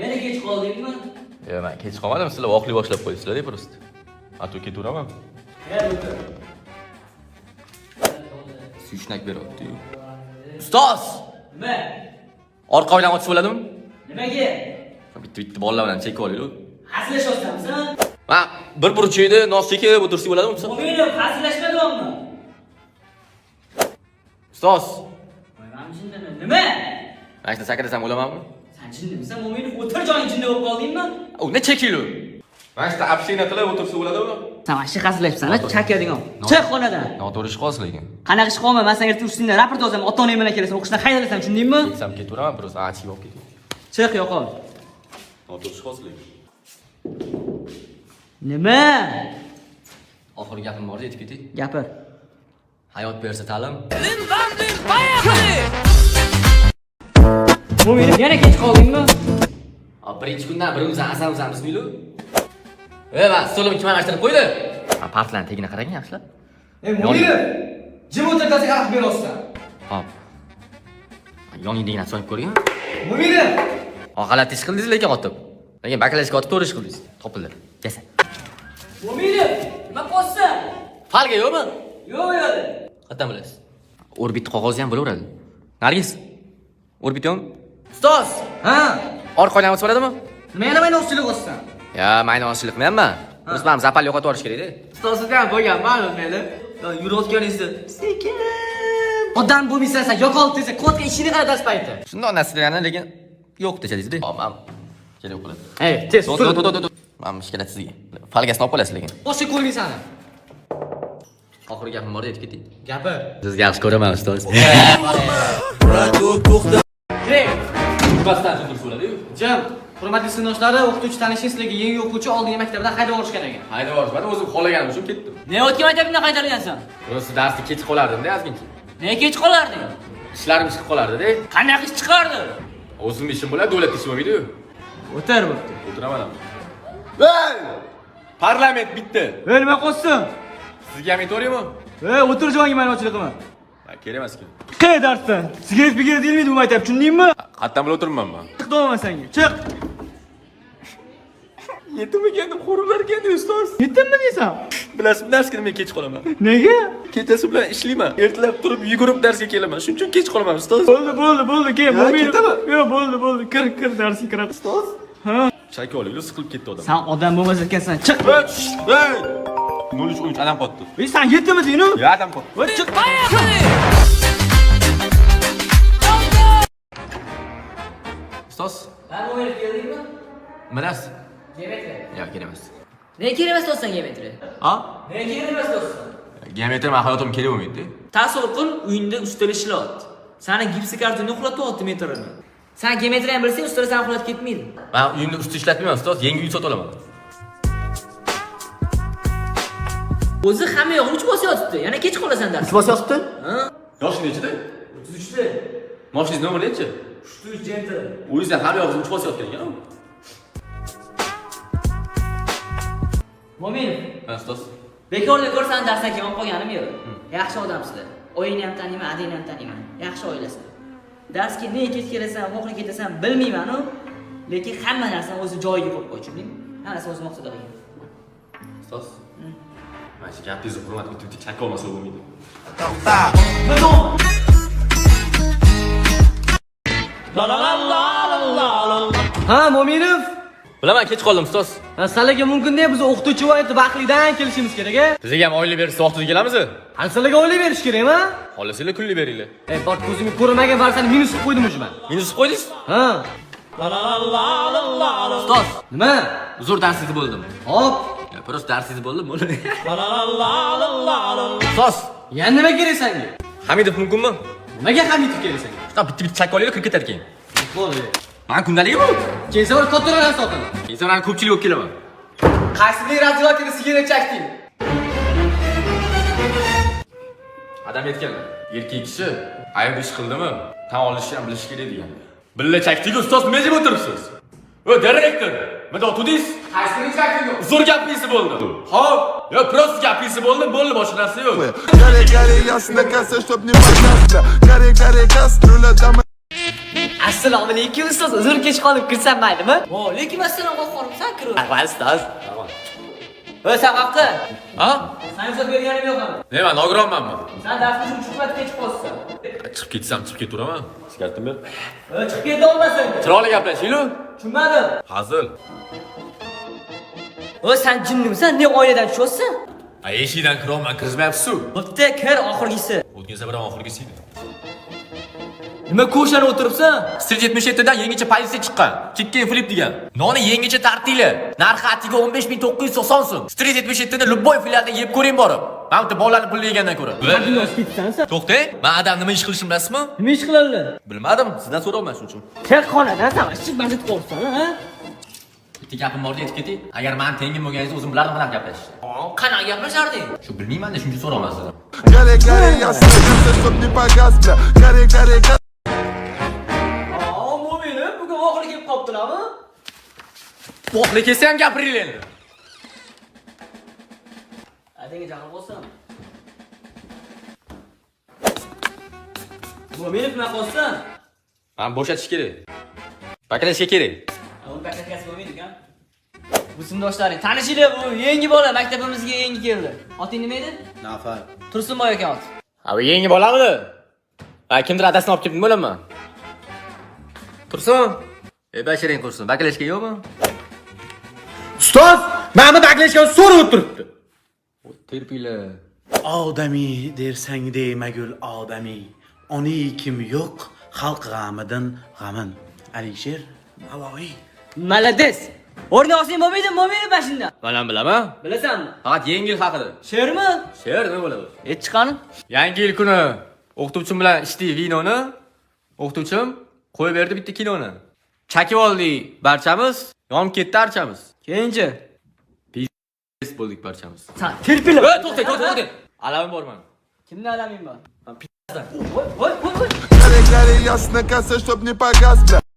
Yana kech qoldingmi? Yo'q, men kech qolmadim, sizlar voqli boshlab qo'ydingizlar-da, prosta. Ato ketaveraman. Gel o'tir. Suyushnak beryapti-yu. Ustoz! Nima? Orqa oynani ochib bo'ladimi? Nimaga? Bitta bolalar bilan chekib olaylik. Hazillashyapsanmi? Men bir burchakda nos chekib o'tirsak bo'ladimi? Mo'minim, hazillashmadingmi? Ustoz! Men jindimi? Nima? Mana sakra desam bo'lamanmi? Sen jindimisan, Mo'minim? O'tir joying jinda bo'lib qoldingmi? U ne chekilo? Mana община qilib o'tirsa bo'ladimi? Sen mana shu hazillashibsan, chakading. Chiq xonadan. Noto'g'ri ish qilasiz lekin. Qanaqa ish qilma, men senga ertaga ustingdan raport yozaman, ota-onang bilan kelasan, o'qishdan haydalasan, tushundingmi? Ketsam ketaveraman, prosta achib olib ketdim. Chiq, yo'qol. Noto'g'ri ish qilasiz lekin. Nima? Oxirgi gapim bor, aytib ketay. Gapir. Hayot bersa ta'lim. Mo'minim, yana kech qoldingmi? Birinchi kundan birimizni asal uzamizmi-ku? Va stolim kim almashtirib qo'ydi? Partlarning tagini qarang, yaxshilab. Mo'minim, jim o'tirgasi qarab berasizlar. Hop. Yoningdagini so'yib ko'rgan. Mo'minim, G'alati ish qildingiz lekin otib. Lekin bakalashga otib to'g'ri ish qildingiz. Topildi. Desa. Mo'minim, nima qilsan? Falga yo'qmi? Yo'q, yo'q. Qayerdan bilasiz? Orbit qog'ozi ham bo'laveradi. Nargiz. Orbit yo'qmi? Ustoz! ha? Orqa oynani ochib bo'ladimi? Nima yana meni o'zchilik qilsan? Ya, mayni ochiliqmanmi? Biz ham zapal yo'qotib yuborish kerak-da. Ustozdan bo'lgan ma'lum meni. Yurayotganingizni sekin. Odam bo'lmaysan, sen yo'qol desa, kodga ishini qara dars payti. Shundoq narsalarni lekin yo'q dechadingiz-da. Hop, ham kelib qoladi. Ey, tez, To't. Mana ish kerak sizga. Falgasini olib olasiz lekin. Boshqa ko'rmaysan. Oxirgi gapim bor, aytib ketay. Gapir. Sizga yaxshi ko'raman, ustoz. Ey, Bastan turib bo'ladi-yu. jim. Hurmatli sinfdoshlari, o'qituvchi tanishingiz sizlarga yangi o'quvchi oldingi maktabdan haydab yuborishgan ekan. Haydab yuborishmadi, o'zim xohlaganim uchun ketdim. Ne o'tgan maktabingdan qaytarilgansan? Ro'si darsga kech qolardim-da, ozgincha. Ne kech qolarding? Ishlarim chiqib qolardi-da. Qanaqa ish chiqardi? O'zim ishim bo'ladi, davlat ishi bo'lmaydi-yu. O'tir bo'pti. O'tiraman. Ey! Parlament bitdi. Ey, nima qilsin? Sizga ham aytaveraymi? Ey, o'tir joyingga meni ochlik qilma. Kerak emas-ku. Qay darsdan? Sigaret bigaret ilmaydi bu maktab, tushundingmi? Qayerdan bilib o'tiribman men? Chiq do'maman senga. Chiq. Yetim ekandim, xo'rlar ekan ustoz. Yetdimmi deysan? Bilasizmi, darsga nima kech qolaman? Nega? Kechasi bilan ishlayman. Ertalab turib yugurib darsga kelaman. Shuning uchun kech qolaman, ustoz. Bo'ldi, kel. ketaman. Yo'q, bo'ldi. Kir darsga kir. Ustoz? Ha? Chaka olaylik, siqilib ketdi odam. Sen odam bo'lmas ekansan. Chiq. Hey! 03 adam qotdi. Ey, sen yetdimi deynu? Ya, adam qotdi. Voy, chiq. Ustoz, Ben bu herif geldingmi? bilasiz? Geometri. Yo'q, kerak emas. Ne kerak emas do'stsan geometri? Ha? Ne kerak emas do'stsan? Geometri men hayotim kerak bo'lmaydi. Tasavvur qil, uyingda ustal ishlat. Sani gipsi kartonda uxlatib metrini. Sen geometri ham bilsang, ustalar seni uxlatib ketmaydi. Men uyimda usti ishlatmayman, ustoz, yangi uy sotib olaman. O'zi hamma yog'ini uch bosyapti. Yana kech qolasan dars. bosyapti? Ha? Yoshi nechida? 33 da. Moshinangiz nomeri nechi? 33 gentle. U yuzdan hamma yog'ini uch bosyapti ekan. Mo'min, Ha, ustoz. bekorda ko'rsan darsdan keyin olib qolganim yo'q. Yaxshi odamsizlar. Oyingni ham taniyman, adingni ham taniyman. Yaxshi oilasizlar. Darsga nega kech kelasan, voqea ketasan bilmayman-u, lekin hamma narsani o'zi joyiga qo'yib qo'yishing. Hammasi o'z maqsadiga qilgan. Ustoz. Mana shu gapingizni hurmat qilib chaka olmasa bo'lmaydi. Ha, Mo'minov. Bilaman, kech qoldim, ustoz. Sizlarga mumkin-da biz o'qituvchi va baxtlidan kelishimiz kerak-a? Sizga ham oylik berishsa vaqtida kelamiz? Hali sizlarga oylik berish kerakmi? Xohlasanglar kunlik beringlar. Ey, bor ko'zimga ko'rmagan narsani minus qilib qo'ydim o'zi men. Minus qo'ydingiz? Ha. Ustoz, Nima? uzr darsingiz bo'ldim. Hop. Prosta darsingiz bo'ldi, bo'ldi. Ustoz, Yana nima kerak senga? Hamidov mumkinmi? Nimaga Hamidov kerak senga? Ustoz, bitta chaka olaylik, kirib ketar ekan. Bo'ldi. Men kundaligi bu. Kelsa bir kattaroq sotaman. Insonlar ko'pchilik bo'lib kelaman. Qaysi bir razvodkada sigaret chakding? Adam aytganlar, erkak kishi ayb ish qildimi, tan olishni ham bilish kerak degan. Billa chakdingiz, ustoz, nima deb o'tiribsiz? O direktor, bundoq tudingiz? Qaysi bir chakding? Zo'r gapingiz bo'ldi. Xo'p, yo, prosta gapingiz bo'ldi, boshqa narsa yo'q. Gare, ясно, касса, чтоб не покасно. Gare, кастрюля, там. Assalomu alaykum ustoz. Uzr kech qolib kirsam maylimi? Va lekin assalom qo'rqormisan kirib. Rahmat ustoz. O'y san vaqti. Ha? San ruxsat berganim yo'q hali. Nima, nogironmanmi? San darsga shu chuqlat kechib qolsan. Chiqib ketsam chiqib ketaveraman. Sigaretni ber. O'y chiqib keta olmasang. Chiroyli gaplashing-lu. Tushunmadim. Hazil. O'y san jinnimisan? Ne oiladan tushyapsan? Eshikdan kirolman, kirmayapsiz-ku. Bitta kir oxirgisi. O'tgan safar ham oxirgisi edi. Nima ko'shanib o'tiribsan? Street 77 dan yangicha politsiya chiqqan. Chicken flip degan. Noni yangicha tartibli. Narxi atiga 15990 so'm. Street 77 ni Lubboy filialida yeb ko'ring borib. Mana bitta bolalarni pulni yegandan ko'ra. To'xtang. Men adam nima ish qilishimni bilasizmi? Nima ish qiladi? Bilmadim, sizdan so'rayman shuning uchun. Kirxonadan san ishib bazit qo'rqsan, ha? Bitta gapim bor deb keting. Agar men tengim bo'lganingiz o'zim bilan qanaqa gaplashishni. Qanaqa gaplasharding? Shu bilmayman-da, shuncha so'rayman sizdan. Горе, горе, я садился, чтоб не погас, бля. Горе, горе, горе. Mo'mini bugun oxiri kelib qopdilarmi? Qo'qli kelsa ham gapiringlar endi. Adanga jahl bo'lsin. Mo'mini nima qilsan? Men bo'shatish kerak. Bakalashga kerak. Uni bakakasi bo'lmaydi-ku. Bu sinfdoshlaring, tanishinglar, bu yangi bola maktabimizga yangi keldi. Oting nima edi? Nafar. Tursunboy ekan ot. Ha, bu yangi bolamidi? Ha, kimdir adasini olib kelibdi bo'laman. Tursun. Bashiring qursin. Bakalashga yo'qmi? Ustoz, meni baklashgan so'rab o'tiribdi. Terpinglar. Odamiy dersang demagul odamiy. Oni kim yo'q, xalq g'amidan g'amin. Alisher Navoiy. Malades. O'rni olsang bo'lmaydi, mo'mini bashindan. Men ham bilaman. Bilasanmi? Faqat yangi yil haqida. She'rmi? She'r nima bo'ladi? Chiqqani? Yangi yil kuni o'qituvchim bilan ichdik vinoni. O'qituvchim qo'yib berdi bitta kinoni. Chakib oldik barchamiz, yonib ketdi archamiz. Keyinchi. Biz bo'ldik barchamiz. San terpila. To'xtang. Alamim bor men. Kimni alaming bor? Горе, горе, ясно, коса, чтоб не погас, бля.